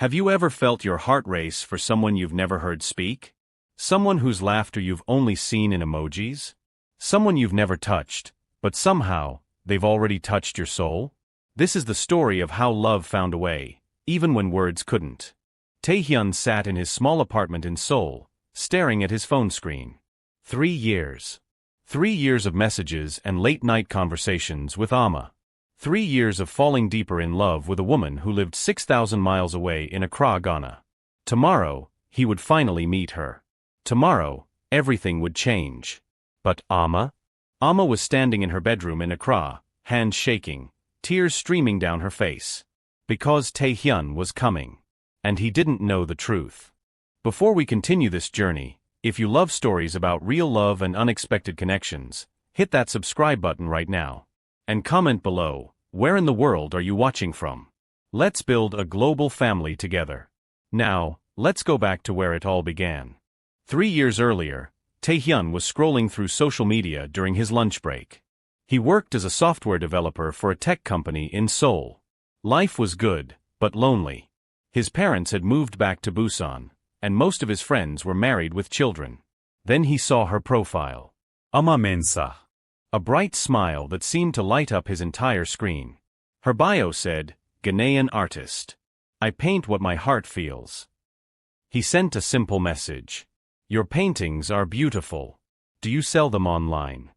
Have you ever felt your heart race for someone you've never heard speak? Someone whose laughter you've only seen in emojis? Someone you've never touched, but somehow, they've already touched your soul? This is the story of how love found a way, even when words couldn't. Tae-hyun sat in his small apartment in Seoul, staring at his phone screen. 3 years. 3 years of messages and late-night conversations with Ama. 3 years of falling deeper in love with a woman who lived 6,000 miles away in Accra, Ghana. Tomorrow, he would finally meet her. Tomorrow, everything would change. But Ama? Ama was standing in her bedroom in Accra, hands shaking, tears streaming down her face. Because Tae-hyun was coming. And he didn't know the truth. Before we continue this journey, if you love stories about real love and unexpected connections, hit that subscribe button right now. And comment below, where in the world are you watching from? Let's build a global family together. Now, let's go back to where it all began. 3 years earlier, Tae-hyun was scrolling through social media during his lunch break. He worked as a software developer for a tech company in Seoul. Life was good, but lonely. His parents had moved back to Busan, and most of his friends were married with children. Then he saw her profile. Ama Mensa. A bright smile that seemed to light up his entire screen. Her bio said, Ghanaian artist. I paint what my heart feels. He sent a simple message. Your paintings are beautiful. Do you sell them online?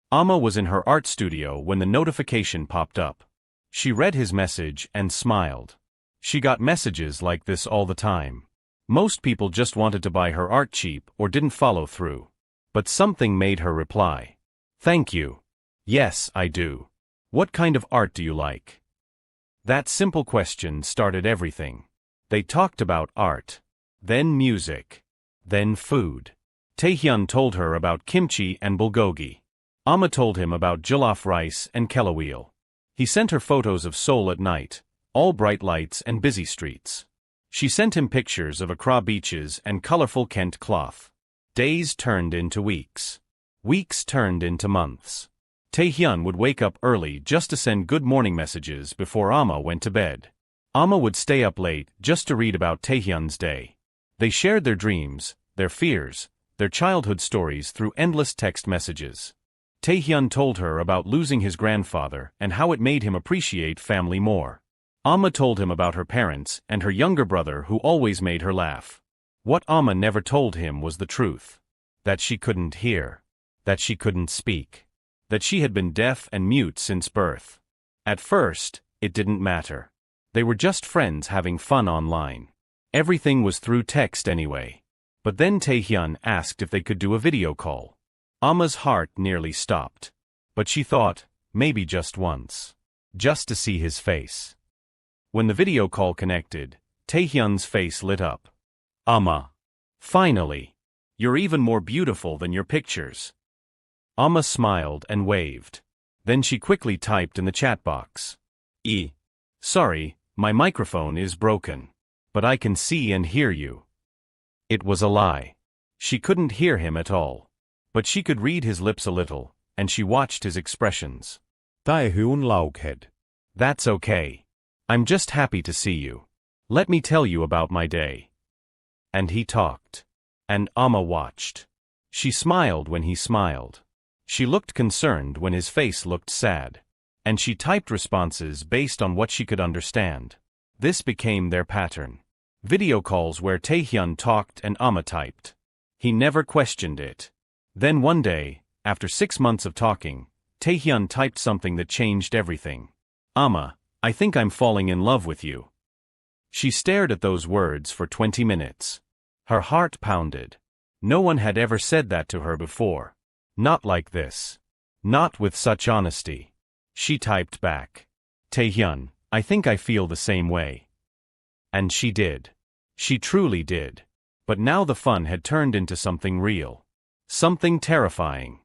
Ama was in her art studio when the notification popped up. She read his message and smiled. She got messages like this all the time. Most people just wanted to buy her art cheap or didn't follow through. But something made her reply. Thank you. Yes, I do. What kind of art do you like? That simple question started everything. They talked about art. Then music. Then food. Tae-hyun told her about kimchi and bulgogi. Ama told him about jollof rice and kelaweel. He sent her photos of Seoul at night, all bright lights and busy streets. She sent him pictures of Accra beaches and colorful Kent cloth. Days turned into weeks. Weeks turned into months. Tae-hyun would wake up early just to send good morning messages before Ama went to bed. Ama would stay up late just to read about Tae-hyun's day. They shared their dreams, their fears, their childhood stories through endless text messages. Tae-hyun told her about losing his grandfather and how it made him appreciate family more. Ama told him about her parents and her younger brother who always made her laugh. What Ama never told him was the truth. That she couldn't hear. That she couldn't speak. That she had been deaf and mute since birth. At first, it didn't matter. They were just friends having fun online. Everything was through text anyway. But then Tae-hyun asked if they could do a video call. Ama's heart nearly stopped. But she thought, maybe just once. Just to see his face. When the video call connected, Tae-hyun's face lit up. Ama. Finally. You're even more beautiful than your pictures. Ama smiled and waved. Then she quickly typed in the chat box. Sorry, my microphone is broken. But I can see and hear you. It was a lie. She couldn't hear him at all. But she could read his lips a little, and she watched his expressions. Tae-hyun laughed. That's okay. I'm just happy to see you. Let me tell you about my day. And he talked. And Ama watched. She smiled when he smiled. She looked concerned when his face looked sad. And she typed responses based on what she could understand. This became their pattern. Video calls where Tae-hyun talked and Ama typed. He never questioned it. Then one day, after 6 months of talking, Tae-hyun typed something that changed everything. Ama, I think I'm falling in love with you. She stared at those words for 20 minutes. Her heart pounded. No one had ever said that to her before. Not like this. Not with such honesty. She typed back. Tae-hyun, I think I feel the same way. And she did. She truly did. But now the fun had turned into something real. Something terrifying.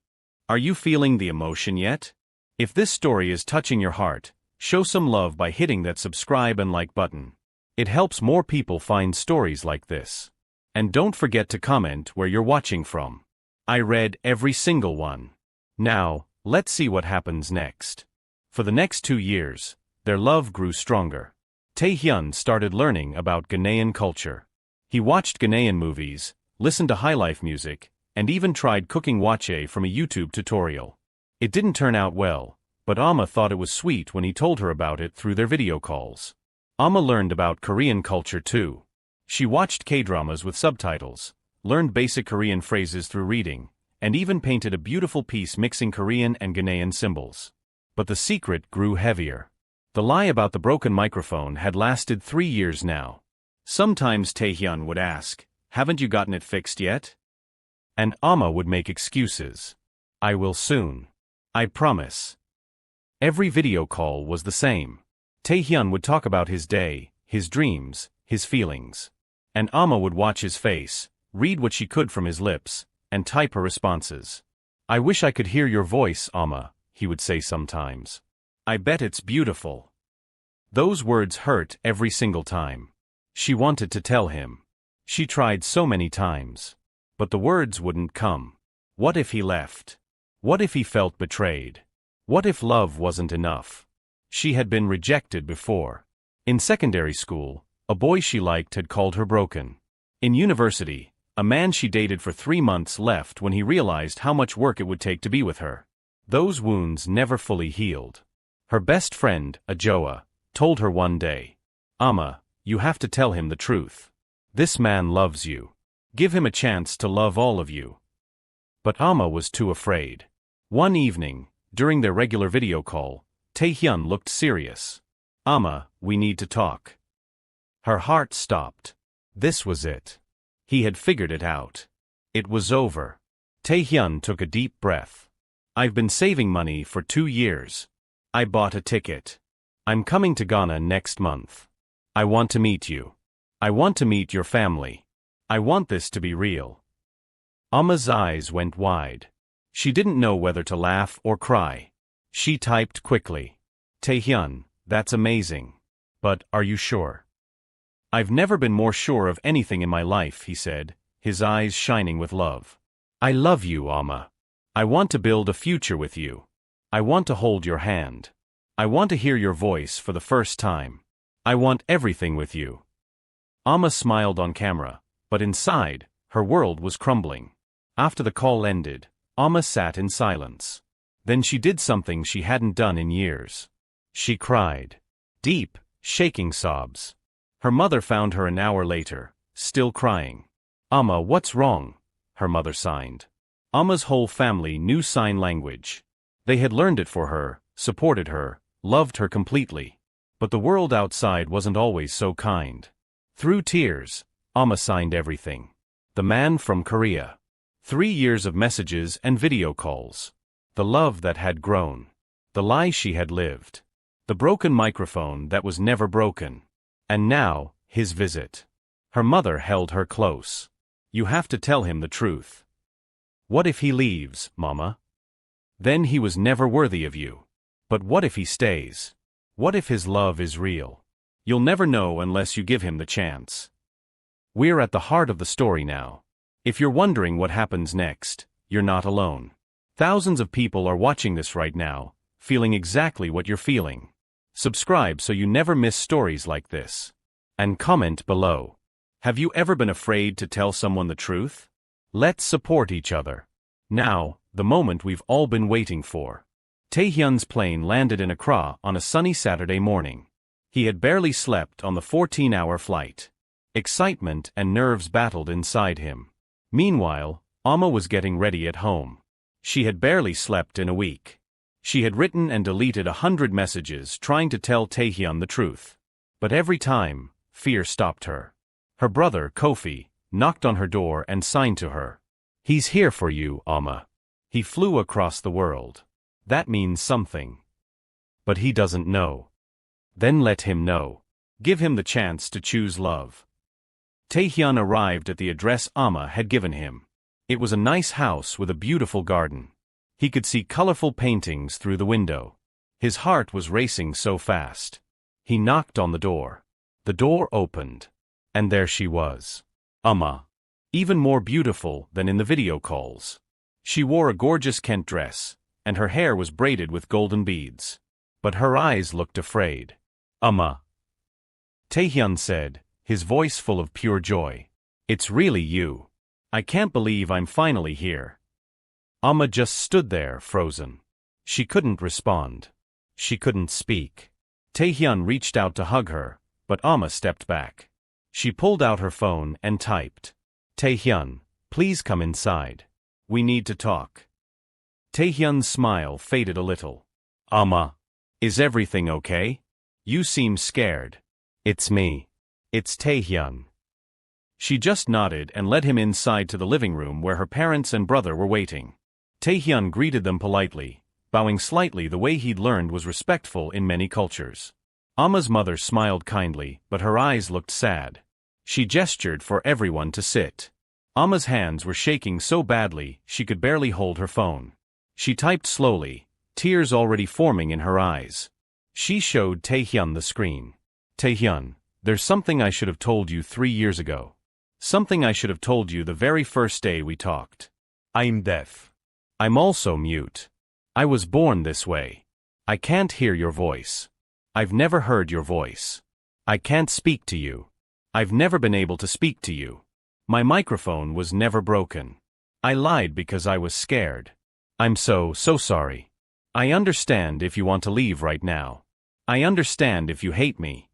Are you feeling the emotion yet? If this story is touching your heart, show some love by hitting that subscribe and like button. It helps more people find stories like this. And don't forget to comment where you're watching from. I read every single one. Now, let's see what happens next. For the next 2 years, their love grew stronger. Tae-hyun started learning about Ghanaian culture. He watched Ghanaian movies, listened to highlife music, and even tried cooking wache from a YouTube tutorial. It didn't turn out well, but Ama thought it was sweet when he told her about it through their video calls. Ama learned about Korean culture too. She watched K-dramas with subtitles, learned basic Korean phrases through reading, and even painted a beautiful piece mixing Korean and Ghanaian symbols. But the secret grew heavier. The lie about the broken microphone had lasted 3 years now. Sometimes Tae-hyun would ask, "Haven't you gotten it fixed yet?" And Ama would make excuses. "I will soon. I promise." Every video call was the same. Tae-hyun would talk about his day, his dreams, his feelings. And Ama would watch his face, read what she could from his lips, and type her responses. "I wish I could hear your voice, Ama," he would say sometimes. "I bet it's beautiful." Those words hurt every single time. She wanted to tell him. She tried so many times. But the words wouldn't come. What if he left? What if he felt betrayed? What if love wasn't enough? She had been rejected before. In secondary school, a boy she liked had called her broken. In university, a man she dated for 3 months left when he realized how much work it would take to be with her. Those wounds never fully healed. Her best friend, Ajoa, told her one day, "Ama, you have to tell him the truth. This man loves you. Give him a chance to love all of you." But Ama was too afraid. One evening, during their regular video call, Tae-hyun looked serious. "Ama, we need to talk." Her heart stopped. This was it. He had figured it out. It was over. Tae-hyun took a deep breath. "I've been saving money for 2 years. I bought a ticket. I'm coming to Ghana next month. I want to meet you. I want to meet your family. I want this to be real." Ama's eyes went wide. She didn't know whether to laugh or cry. She typed quickly. "Tae-hyun, that's amazing. But are you sure?" "I've never been more sure of anything in my life," he said, his eyes shining with love. "I love you, Ama. I want to build a future with you. I want to hold your hand. I want to hear your voice for the first time. I want everything with you." Ama smiled on camera, but inside, her world was crumbling. After the call ended, Ama sat in silence. Then she did something she hadn't done in years. She cried. Deep, shaking sobs. Her mother found her an hour later, still crying. "Ama, what's wrong?" her mother signed. Ama's whole family knew sign language. They had learned it for her, supported her, loved her completely. But the world outside wasn't always so kind. Through tears, Ama signed everything. The man from Korea. 3 years of messages and video calls. The love that had grown. The lie she had lived. The broken microphone that was never broken. And now, his visit. Her mother held her close. "You have to tell him the truth." "What if he leaves, Mama?" "Then he was never worthy of you." "But what if he stays? What if his love is real?" "You'll never know unless you give him the chance." We're at the heart of the story now. If you're wondering what happens next, you're not alone. Thousands of people are watching this right now, feeling exactly what you're feeling. Subscribe so you never miss stories like this. And comment below. Have you ever been afraid to tell someone the truth? Let's support each other. Now, the moment we've all been waiting for. Tae-hyun's plane landed in Accra on a sunny Saturday morning. He had barely slept on the 14-hour flight. Excitement and nerves battled inside him. Meanwhile, Ama was getting ready at home. She had barely slept in a week. She had written and deleted 100 messages trying to tell Tae-hyun the truth. But every time, fear stopped her. Her brother, Kofi, knocked on her door and signed to her. "He's here for you, Ama. He flew across the world. That means something. But he doesn't know. Then let him know. Give him the chance to choose love." Tae-hyun arrived at the address Ama had given him. It was a nice house with a beautiful garden. He could see colorful paintings through the window. His heart was racing so fast. He knocked on the door. The door opened. And there she was. Ama. Even more beautiful than in the video calls. She wore a gorgeous Kent dress, and her hair was braided with golden beads. But her eyes looked afraid. "Ama." Tae-hyun said, his voice full of pure joy. It's really you. I can't believe I'm finally here. Ama just stood there, frozen. She couldn't respond. She couldn't speak. Tae-hyun reached out to hug her, but Ama stepped back. She pulled out her phone and typed. Tae-hyun, please come inside. We need to talk. Tae-hyun's smile faded a little. Ama. Is everything okay? You seem scared. It's me. It's Tae-hyun. She just nodded and led him inside to the living room where her parents and brother were waiting. Tae-hyun greeted them politely, bowing slightly the way he'd learned was respectful in many cultures. Ama's mother smiled kindly, but her eyes looked sad. She gestured for everyone to sit. Ama's hands were shaking so badly she could barely hold her phone. She typed slowly, tears already forming in her eyes. She showed Tae-hyun the screen. Tae-hyun, there's something I should have told you 3 years ago. Something I should have told you the very first day we talked. I'm deaf. I'm also mute. I was born this way. I can't hear your voice. I've never heard your voice. I can't speak to you. I've never been able to speak to you. My microphone was never broken. I lied because I was scared. I'm so sorry. I understand if you want to leave right now. I understand if you hate me.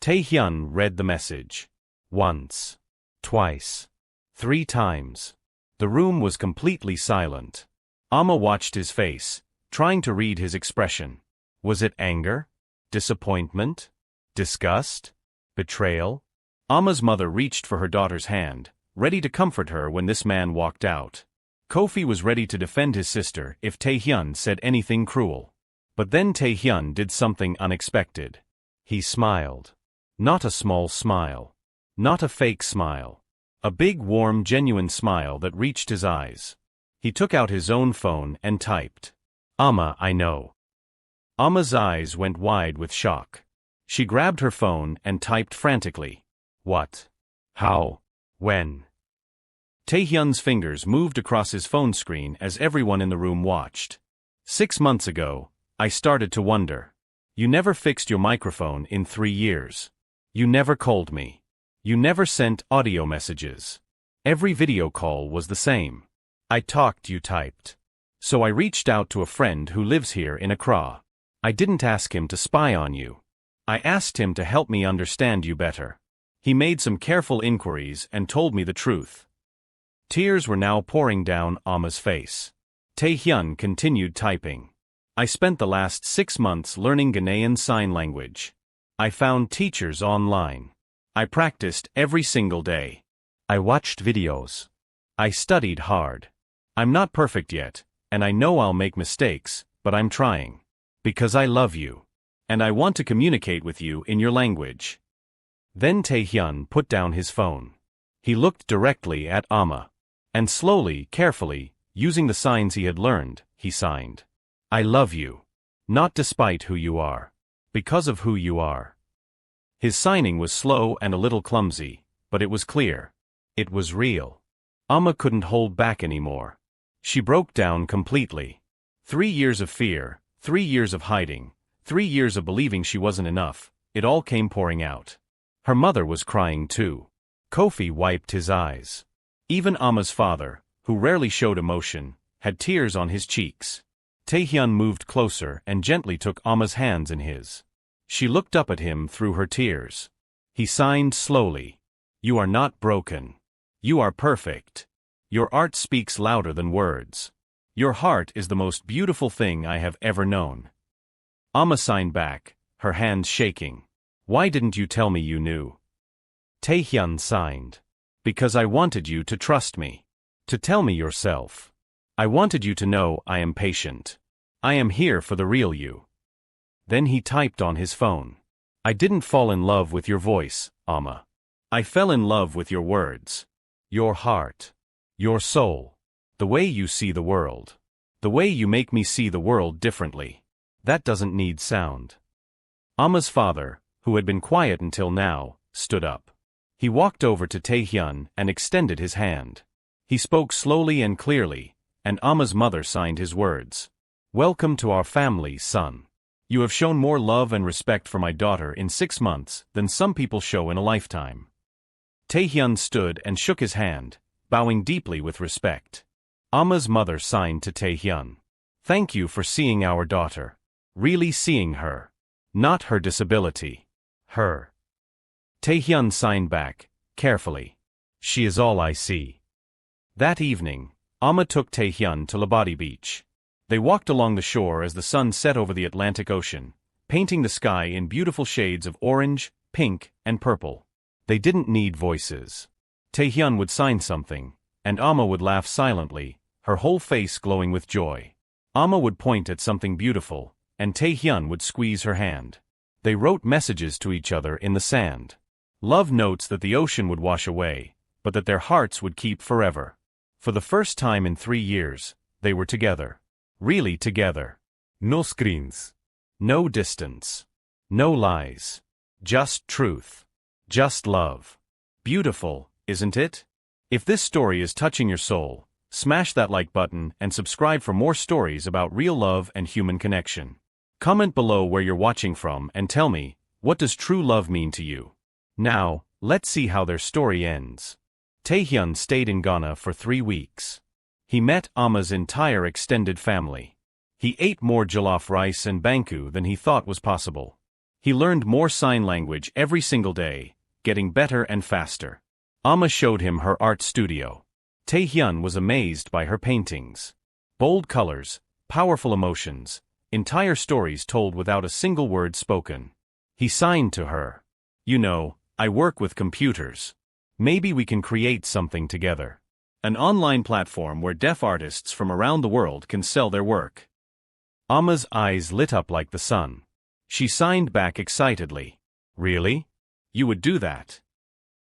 Tae-hyun read the message. Once. Twice. 3 times. The room was completely silent. Ama watched his face, trying to read his expression. Was it anger? Disappointment? Disgust? Betrayal? Ama's mother reached for her daughter's hand, ready to comfort her when this man walked out. Kofi was ready to defend his sister if Tae-hyun said anything cruel. But then Tae-hyun did something unexpected. He smiled. Not a small smile. Not a fake smile. A big, warm, genuine smile that reached his eyes. He took out his own phone and typed. Ama, I know. Ama's eyes went wide with shock. She grabbed her phone and typed frantically. What? How? When? Tae-hyun's fingers moved across his phone screen as everyone in the room watched. 6 months ago, I started to wonder. You never fixed your microphone in 3 years. You never called me. You never sent audio messages. Every video call was the same. I talked, you typed. So I reached out to a friend who lives here in Accra. I didn't ask him to spy on you. I asked him to help me understand you better. He made some careful inquiries and told me the truth. Tears were now pouring down Ama's face. Tae-hyun continued typing. I spent the last 6 months learning Ghanaian Sign Language. I found teachers online. I practiced every single day. I watched videos. I studied hard. I'm not perfect yet, and I know I'll make mistakes, but I'm trying. Because I love you. And I want to communicate with you in your language. Then Tae-hyun put down his phone. He looked directly at Ama. And slowly, carefully, using the signs he had learned, he signed. I love you. Not despite who you are. Because of who you are. His signing was slow and a little clumsy, but it was clear. It was real. Ama couldn't hold back anymore. She broke down completely. 3 years of fear, 3 years of hiding, 3 years of believing she wasn't enough, it all came pouring out. Her mother was crying too. Kofi wiped his eyes. Even Ama's father, who rarely showed emotion, had tears on his cheeks. Tae-hyun moved closer and gently took Ama's hands in his. She looked up at him through her tears. He signed slowly. You are not broken. You are perfect. Your art speaks louder than words. Your heart is the most beautiful thing I have ever known. Ama signed back, her hands shaking. Why didn't you tell me you knew? Tae-hyun signed. Because I wanted you to trust me. To tell me yourself. I wanted you to know I am patient. I am here for the real you. Then he typed on his phone. I didn't fall in love with your voice, Ama. I fell in love with your words. Your heart. Your soul. The way you see the world. The way you make me see the world differently. That doesn't need sound. Ama's father, who had been quiet until now, stood up. He walked over to Tae-hyun and extended his hand. He spoke slowly and clearly, and Ama's mother signed his words. Welcome to our family, son. You have shown more love and respect for my daughter in 6 months than some people show in a lifetime. Tae-hyun stood and shook his hand, bowing deeply with respect. Ama's mother signed to Tae-hyun. Thank you for seeing our daughter. Really seeing her. Not her disability. Her. Tae-hyun signed back, carefully. She is all I see. That evening, Ama took Tae-hyun to Labadi Beach. They walked along the shore as the sun set over the Atlantic Ocean, painting the sky in beautiful shades of orange, pink, and purple. They didn't need voices. Tae-hyun would sign something, and Ama would laugh silently, her whole face glowing with joy. Ama would point at something beautiful, and Tae-hyun would squeeze her hand. They wrote messages to each other in the sand. Love notes that the ocean would wash away, but that their hearts would keep forever. For the first time in 3 years, they were together. Really together. No screens. No distance. No lies. Just truth. Just love. Beautiful, isn't it? If this story is touching your soul, smash that like button and subscribe for more stories about real love and human connection. Comment below where you're watching from and tell me, what does true love mean to you? Now, let's see how their story ends. Tae-hyun stayed in Ghana for 3 weeks. He met Ama's entire extended family. He ate more jollof rice and banku than he thought was possible. He learned more sign language every single day, getting better and faster. Ama showed him her art studio. Tae-hyun was amazed by her paintings. Bold colors, powerful emotions, entire stories told without a single word spoken. He signed to her. You know, I work with computers. Maybe we can create something together. An online platform where deaf artists from around the world can sell their work. Ama's eyes lit up like the sun. She signed back excitedly. Really? You would do that?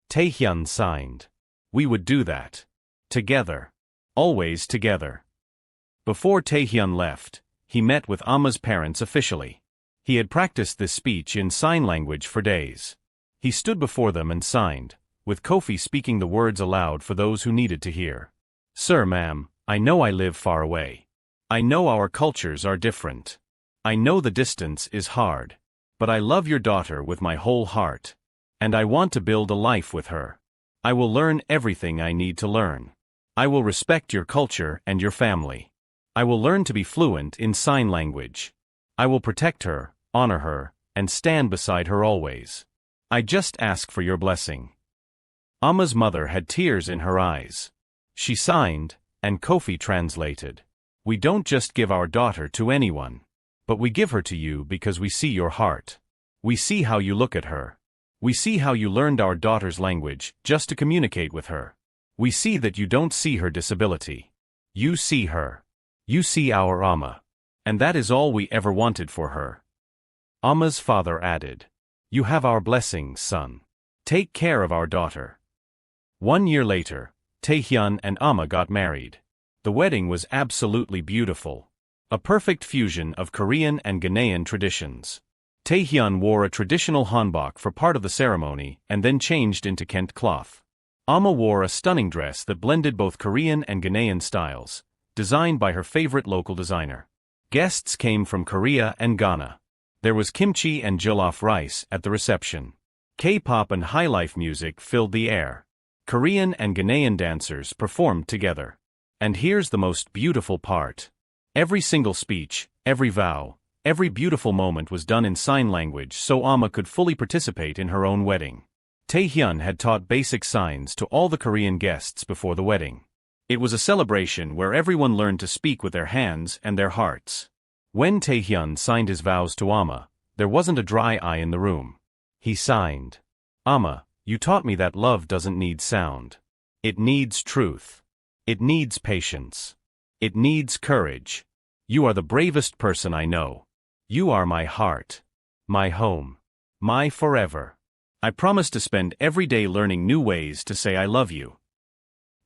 Tae-hyun signed. We would do that. Together. Always together. Before Tae-hyun left, he met with Ama's parents officially. He had practiced this speech in sign language for days. He stood before them and signed, with Kofi speaking the words aloud for those who needed to hear. Sir, ma'am, I know I live far away. I know our cultures are different. I know the distance is hard. But I love your daughter with my whole heart. And I want to build a life with her. I will learn everything I need to learn. I will respect your culture and your family. I will learn to be fluent in sign language. I will protect her, honor her, and stand beside her always. I just ask for your blessing. Ama's mother had tears in her eyes. She signed, and Kofi translated. We don't just give our daughter to anyone. But we give her to you because we see your heart. We see how you look at her. We see how you learned our daughter's language just to communicate with her. We see that you don't see her disability. You see her. You see our Ama. And that is all we ever wanted for her. Ama's father added. You have our blessings, son. Take care of our daughter. 1 year later, Tae-hyun and Ama got married. The wedding was absolutely beautiful. A perfect fusion of Korean and Ghanaian traditions. Tae-hyun wore a traditional hanbok for part of the ceremony and then changed into kente cloth. Ama wore a stunning dress that blended both Korean and Ghanaian styles, designed by her favorite local designer. Guests came from Korea and Ghana. There was kimchi and jollof rice at the reception. K-pop and highlife music filled the air. Korean and Ghanaian dancers performed together. And here's the most beautiful part. Every single speech, every vow, every beautiful moment was done in sign language so Ama could fully participate in her own wedding. Tae-hyun had taught basic signs to all the Korean guests before the wedding. It was a celebration where everyone learned to speak with their hands and their hearts. When Tae-hyun signed his vows to Ama, there wasn't a dry eye in the room. He signed. Ama, you taught me that love doesn't need sound. It needs truth. It needs patience. It needs courage. You are the bravest person I know. You are my heart. My home. My forever. I promise to spend every day learning new ways to say I love you.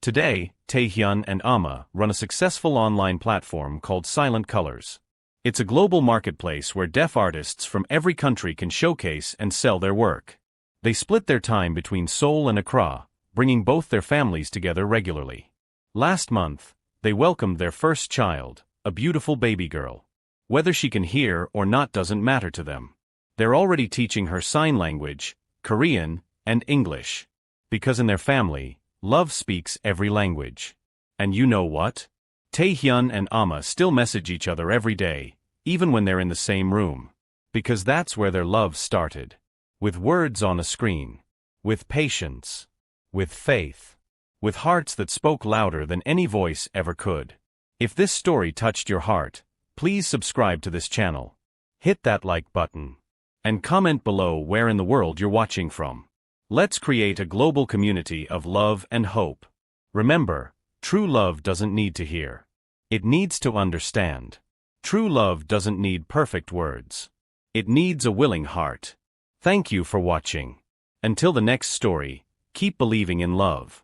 Today, Tae-hyun and Ama run a successful online platform called Silent Colors. It's a global marketplace where deaf artists from every country can showcase and sell their work. They split their time between Seoul and Accra, bringing both their families together regularly. Last month, they welcomed their first child, a beautiful baby girl. Whether she can hear or not doesn't matter to them. They're already teaching her sign language, Korean, and English. Because in their family, love speaks every language. And you know what? Tae-hyun and Ama still message each other every day, even when they're in the same room. Because that's where their love started. With words on a screen. With patience. With faith. With hearts that spoke louder than any voice ever could. If this story touched your heart, please subscribe to this channel. Hit that like button. And comment below where in the world you're watching from. Let's create a global community of love and hope. Remember, true love doesn't need to hear. It needs to understand. True love doesn't need perfect words. It needs a willing heart. Thank you for watching. Until the next story, keep believing in love.